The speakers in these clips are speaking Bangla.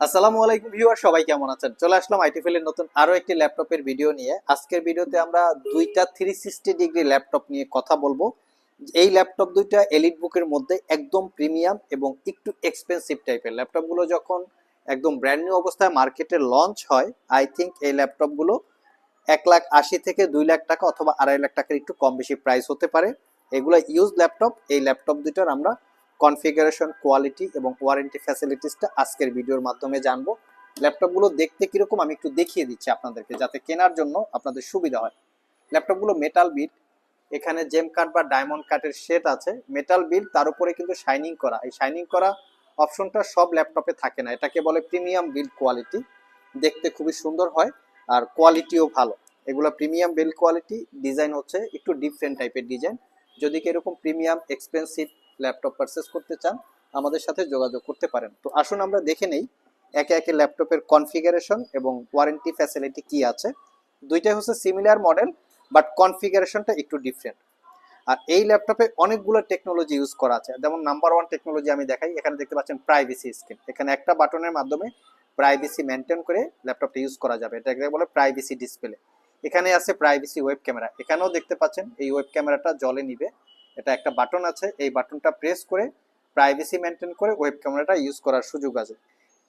আসসালামু আলাইকুম ভিউয়ার, সবাই কেমন আছেন? চলে আসলাম আইটিফিলের নতুন আরো একটি ল্যাপটপের ভিডিও নিয়ে। আজকের ভিডিওতে আমরা দুইটা 360 ডিগ্রি ল্যাপটপ নিয়ে কথা বলবো। এই ল্যাপটপ দুইটা এলিট বুকের মধ্যে একদম প্রিমিয়াম এবং একটু এক্সপেন্সিভ টাইপের ল্যাপটপগুলো। যখন একদম ব্র্যান্ড নিউ অবস্থায় মার্কেটে লঞ্চ হয়, আই থিঙ্ক এই ল্যাপটপগুলো 1,80,000 থেকে 2,00,000 টাকা অথবা 2,50,000 টাকার একটু কম বেশি প্রাইস হতে পারে। এগুলো ইউজ ল্যাপটপ। এই ল্যাপটপ দুইটার আমরা কনফিগারেশন, কোয়ালিটি এবং ওয়ারেন্টি ফ্যাসিলিটিসটা আজকের ভিডিওর মাধ্যমে জানবো। ল্যাপটপগুলো দেখতে কিরকম আমি একটু দেখিয়ে দিচ্ছি আপনাদেরকে, যাতে কেনার জন্য আপনাদের সুবিধা হয়। ল্যাপটপগুলো মেটাল বিল্ড, এখানে জেম কাট বা ডায়মন্ড কাটের শেড আছে। মেটাল বিল্ড, তার উপরে কিন্তু শাইনিং করা। এই শাইনিং করা অপশনটা সব ল্যাপটপে থাকে না, এটাকে বলে প্রিমিয়াম বিল্ড কোয়ালিটি। দেখতে খুবই সুন্দর হয় আর কোয়ালিটিও ভালো। এগুলো প্রিমিয়াম বিল্ড কোয়ালিটি। ডিজাইন হচ্ছে একটু ডিফারেন্ট টাইপের ডিজাইন। যদি কি এরকম প্রিমিয়াম এক্সপেন্সিভ ল্যাপটপ পারচেস করতে চান, আমাদের সাথে যোগাযোগ করতে পারেন। তো আসুন আমরা দেখে নেই একে একে ল্যাপটপের কনফিগারেশন এবং ওয়ারেন্টি ফ্যাসিলিটি কি আছে। দুইটাই হচ্ছে সিমিলার মডেল, বাট কনফিগারেশনটা একটু ডিফারেন্ট। আর এই ল্যাপটপে অনেকগুলো টেকনোলজি ইউজ করা আছে। যেমন নাম্বার ওয়ান টেকনোলজি আমি দেখাই। এখানে দেখতে পাচ্ছেন প্রাইভেসি স্ক্রিন। এখানে একটা বাটনের মাধ্যমে প্রাইভেসি মেনটেন করে ল্যাপটপটা ইউজ করা যাবে, এটাকে বলে প্রাইভেসি ডিসপ্লে। এখানে আছে প্রাইভেসি ওয়েব ক্যামেরা। এখানেও দেখতে পাচ্ছেন এই ওয়েব ক্যামেরাটা জলে নিবে। এটা একটা বাটন আছে, এই বাটনটা প্রেস করে প্রাইভেসি মেনটেন করে ওয়েব ক্যামেরাটা ইউজ করার সুযোগ আছে।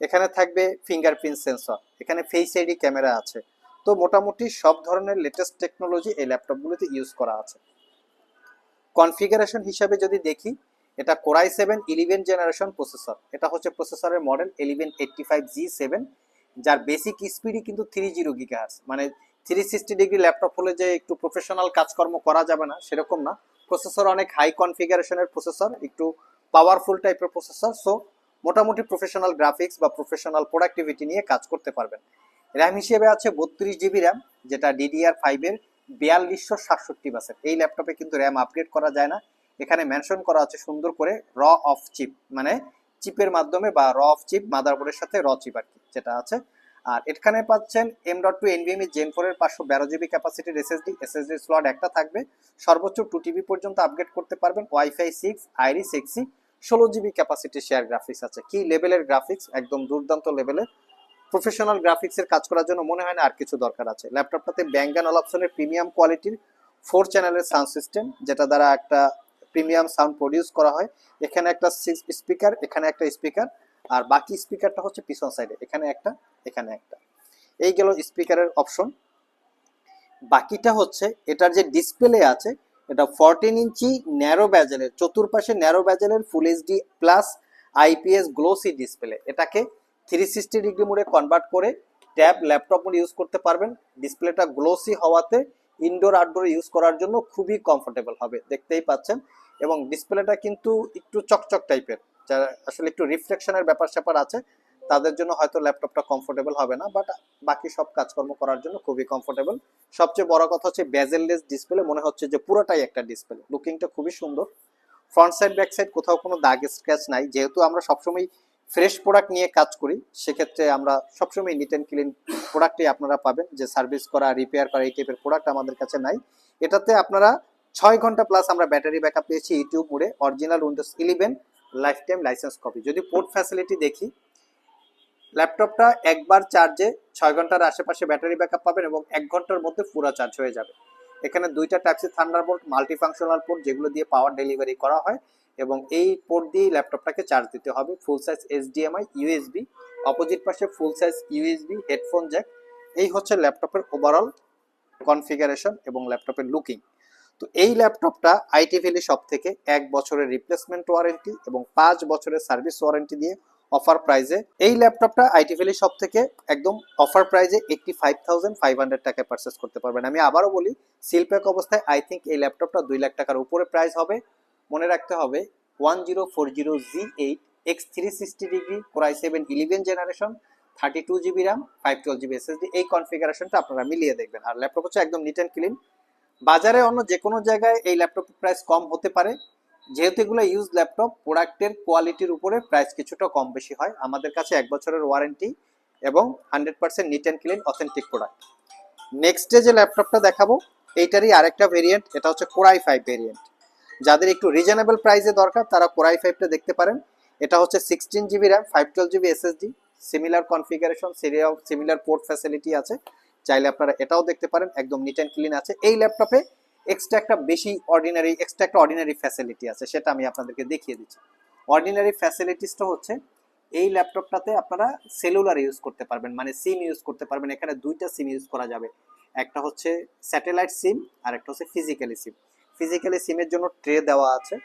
এখানে থাকবে ফিঙ্গারপ্রিন্ট সেন্সর, এখানে ফেস আইডি ক্যামেরা আছে। তো মোটামুটি সব ধরনের লেটেস্ট টেকনোলজি এই ল্যাপটপগুলোতে ইউজ করা আছে। কনফিগারেশন হিসাবে যদি দেখি, এটা কোরাই 7 11 জেনারেশন প্রসেসর। এটা হচ্ছে প্রসেসরের মডেল 1185G7, যার বেসিক স্পিডই কিন্তু 30 গিগাহার্টজ। মানে 360 ডিগ্রি ল্যাপটপ হলে যে একটু প্রফেশনাল কাজকর্ম করা যাবে না সেরকম না। প্রসেসর অনেক হাই কনফিগারেশনের প্রসেসর, একটু পাওয়ারফুল টাইপের প্রসেসর। সো মোটামুটি প্রফেশনাল গ্রাফিক্স বা প্রফেশনাল প্রোডাক্টিভিটি নিয়ে কাজ করতে পারবেন। র্যাম হিসেবে আছে 32 জিবি র্যাম, যেটা DDR5 এর 4267 বাসের। এই ল্যাপটপে কিন্তু র্যাম আপগ্রেড করা যায় না। এখানে মেনশন করা আছে সুন্দর করে র অফ চিপ, মানে চিপের মাধ্যমে বা র অফ চিপ, মাদারবোর্ডের সাথে র চিপ আর কি যেটা আছে। আর এখানে পাচ্ছেন M.2 NVMe Gen 4 এর 512 জিবি ক্যাপাসিটির এসএসডি স্লট একটা থাকবে। সর্বোচ্চ 2 TB পর্যন্ত আপগ্রেড করতে পারবেন। Wifi 6 iris এক্সি 16 GB capacity share graphics আছে। কি লেভেলের গ্রাফিক্স, একদম দুর্দান্ত লেভেলের। প্রফেশনাল গ্রাফিক্সের কাজ করার জন্য মনে হয় না আর কিছু দরকার আছে। ল্যাপটপটাতে ব্যাং অ্যান্ড অলাপসনের প্রিমিয়াম কোয়ালিটির 4 চ্যানেলের সাউন্ড সিস্টেম, যেটা দ্বারা একটা প্রিমিয়াম সাউন্ড প্রডিউস করা হয়। এখানে একটা স্পিকার, এখানে একটা স্পিকার, আর বাকি স্পিকারটা হচ্ছে পিছন সাইডে, এখানে একটা, এখানে একটা। এই গেল স্পিকারের অপশন। বাকিটা হচ্ছে এটার যে ডিসপ্লে আছে, এটা 14 ইঞ্চি ন্যারো ব্যাজেলের, চতুর্পাশে ন্যারো ব্যাজেলের full HD plus IPS glossy display. এটাকে 360 ডিগ্রি মোডে কনভার্ট করে ট্যাব ল্যাপটপ মোড ইউজ করতে পারবেন। ডিসপ্লেটা গ্লোসি হওয়াতে ইনডোর আউটডোর ইউজ করার জন্য খুবই কমফোর্টেবল হবে, দেখতেই পাচ্ছেন। এবং ডিসপ্লেটা কিন্তু একটু চকচক টাইপের, যারা আসলে একটু রিফ্লেকশনের ব্যাপার স্যাপার আছে তাদের জন্য হয়তো ল্যাপটপটা কমফোর্টেবল হবে না, বাট বাকি সব কাজকর্ম করার জন্য খুবই কমফোর্টেবল। সবচেয়ে বড় কথা হচ্ছে বেজেললেস ডিসপ্লে, মনে হচ্ছে যে পুরোটাই একটা ডিসপ্লে। লুকিংটা খুবই সুন্দর। ফ্রন্ট সাইড ব্যাক সাইড কোথাও কোনো দাগ স্ক্র্যাচ নাই। যেহেতু আমরা সবসময় ফ্রেশ প্রোডাক্ট নিয়ে কাজ করি, সেক্ষেত্রে আমরা সবসময় নিট অ্যান্ড ক্লিন প্রোডাক্টই আপনারা পাবেন। যে সার্ভিস করা, রিপেয়ার করা এই টাইপের প্রোডাক্ট আমাদের কাছে নাই। এটাতে আপনারা 6 ঘন্টা প্লাস আমরা ব্যাটারি ব্যাকআপ পেয়েছি ইউটিউব মোডে। Original Windows 11 life time licence copy. যদি পোর্ট ফ্যাসিলিটি দেখি, ল্যাপটপটা একবার চার্জে 6 ঘন্টার আশেপাশে ব্যাটারি ব্যাকআপ পাবেন এবং 1 ঘন্টার মধ্যে পুরো চার্জ হয়ে যাবে। এখানে দুইটা type C Thunderbolt multifunctional port, যেগুলো দিয়ে পাওয়ার ডেলিভারি করা হয়, এবং এই পোর্ট দিয়ে ল্যাপটপটাকে চার্জ দিতে হবে। Full size HDMI USB, opposite পাশে full size USB headphone jack. এই হচ্ছে ল্যাপটপের ওভারঅল কনফিগারেশন এবং ল্যাপটপের লুকিং। তো এই ল্যাপটপটা আইটি ভ্যালি শপ থেকে 1 বছরের রিপ্লেসমেন্ট ওয়ারেন্টি এবং 5 বছরের সার্ভিস ওয়ারেন্টি দিয়ে অফার প্রাইজে এই ল্যাপটপটা আইটি ভ্যালি শপ থেকে একদম অফার প্রাইজে 85,500 টাকায় পারচেস করতে পারবেন। আমি আবারও বলি, সিলপ্যাক অবস্থায় আই থিঙ্ক এই ল্যাপটপটা 2 লাখ টাকার উপরে প্রাইস হবে। মনে রাখতে হবে 1040G8 X360 degree core i 7 11 generation, 32 GB RAM, 512 GB SSD. এই কনফিগারেশনটা আপনারা মিলিয়ে দেখবেন। আর ল্যাপটপ হচ্ছে একদম নিট অ্যান্ড ক্লিন। বাজারে অন্য যে কোনো জায়গায় এই ল্যাপটপের প্রাইস কম হতে পারে, যেহেতু এগুলো ইউজ ল্যাপটপ, প্রোডাক্টের কোয়ালিটির উপরে প্রাইস কিছুটা কম বেশি হয়। আমাদের কাছে 1 বছরের ওয়ারেন্টি এবং 100% neat and clean authentic product. Next যে ল্যাপটপটা দেখাবো, এইটারই আরেকটা ভেরিয়েন্ট, এটা হচ্ছে কোরাই 5 ভেরিয়েন্ট। যাদের একটু রিজনেবল প্রাইসে দরকার তারা কোরাই 5টা দেখতে পারেন। এটা হচ্ছে 16 GB RAM, 512 GB SSD, similar configuration, similar port facility আছে, চাইলে আপনারা এটাও দেখতে পারেন, একদম নিট অ্যান্ড ক্লিন আছে। এই ল্যাপটপে এক্সট্রা একটা অর্ডিনারি ফ্যাসিলিটি আছে, সেটা আমি আপনাদেরকে দেখিয়ে দিচ্ছি। অর্ডিনারি ফ্যাসিলিটিসটা হচ্ছে এই ল্যাপটপটাতে আপনারা সেলুলার ইউজ করতে পারবেন, মানে সিম ইউজ করতে পারবেন। এখানে দুইটা সিম ইউজ করা যাবে, একটা হচ্ছে স্যাটেলাইট সিম আর একটা হচ্ছে ফিজিক্যালি সিম। ফিজিক্যালি সিমের জন্য ট্রে দেওয়া আছে,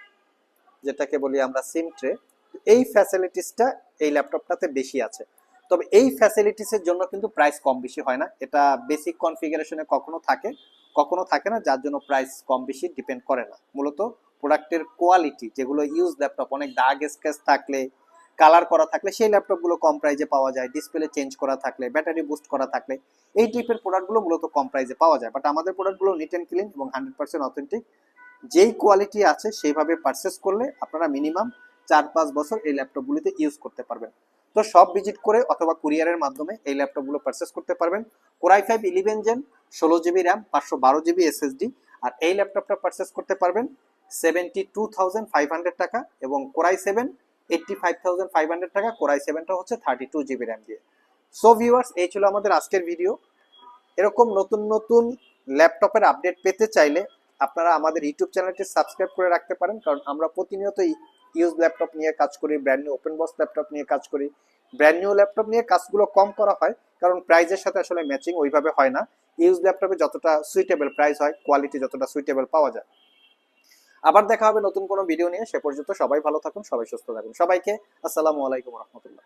যেটাকে বলি আমরা সিম ট্রে। এই ফ্যাসিলিটিসটা এই ল্যাপটপটাতে বেশি আছে। তবে এই ফ্যাসিলিটিসের জন্য কিন্তু প্রাইস কম বেশি হয় না, এটা বেসিক কনফিগারেশনে কখনো থাকে না, যার জন্য প্রাইস কম বেশি ডিপেন্ড করে না। মূলত প্রোডাক্টের কোয়ালিটি, যেগুলো ইউজ ল্যাপটপ, অনেক দাগ স্ক্র্যাচ থাকলে, কালার করা থাকলে সেই ল্যাপটপগুলো কম প্রাইসে পাওয়া যায়, ডিসপ্লে চেঞ্জ করা থাকলে, ব্যাটারি বুস্ট করা থাকলে এই টাইপের প্রোডাক্টগুলো মূলত কম প্রাইসে পাওয়া যায়। বাট আমাদের প্রোডাক্টগুলো নিট অ্যান্ড ক্লিন এবং 100% অথেন্টিক। যেই কোয়ালিটি আছে সেইভাবে পারচেস করলে আপনারা মিনিমাম 4-5 বছর এই ল্যাপটপগুলিতে ইউজ করতে পারবেন। তো সব ভিজিট করে অথবা কুরিয়ারের মাধ্যমে এই ল্যাপটপগুলো পারচেস করতে পারবেন। Core i 5 11 gen, 16 GB RAM, 512 GB SSD. আর এই ল্যাপটপটা পারচেস করতে পারবেন 72,500 টাকা, এবং কোরাই 7 85,500 টাকা। কোরাই 7টা হচ্ছে 32 জিবি র্যাম দিয়ে। সো ভিউয়ার্স, এই ছিল আমাদের আজকের ভিডিও। এরকম নতুন নতুন ল্যাপটপের আপডেট পেতে চাইলে আপনারা আমাদের ইউটিউব চ্যানেলটি সাবস্ক্রাইব করে রাখতে পারেন, কারণ আমরা প্রতিনিয়ত ইউজ ল্যাপটপ নিয়ে কাজ করি, brand new open box laptop নিয়ে কাজ করি। ব্র্যান্ড নিউ ল্যাপটপ নিয়ে কাজগুলো কম করা হয়, কারণ প্রাইজের সাথে আসলে ম্যাচিং ওইভাবে হয় না। ইউজ ল্যাপটপে যতটা সুইটেবল প্রাইস হয়, কোয়ালিটি যতটা সুইটেবল পাওয়া যায়। আবার দেখা হবে নতুন কোনো ভিডিও নিয়ে। সে পর্যন্ত সবাই ভালো থাকুন, সবাই সুস্থ থাকুন। সবাইকে আসসালামু আলাইকুম রহমতুল্লাহ।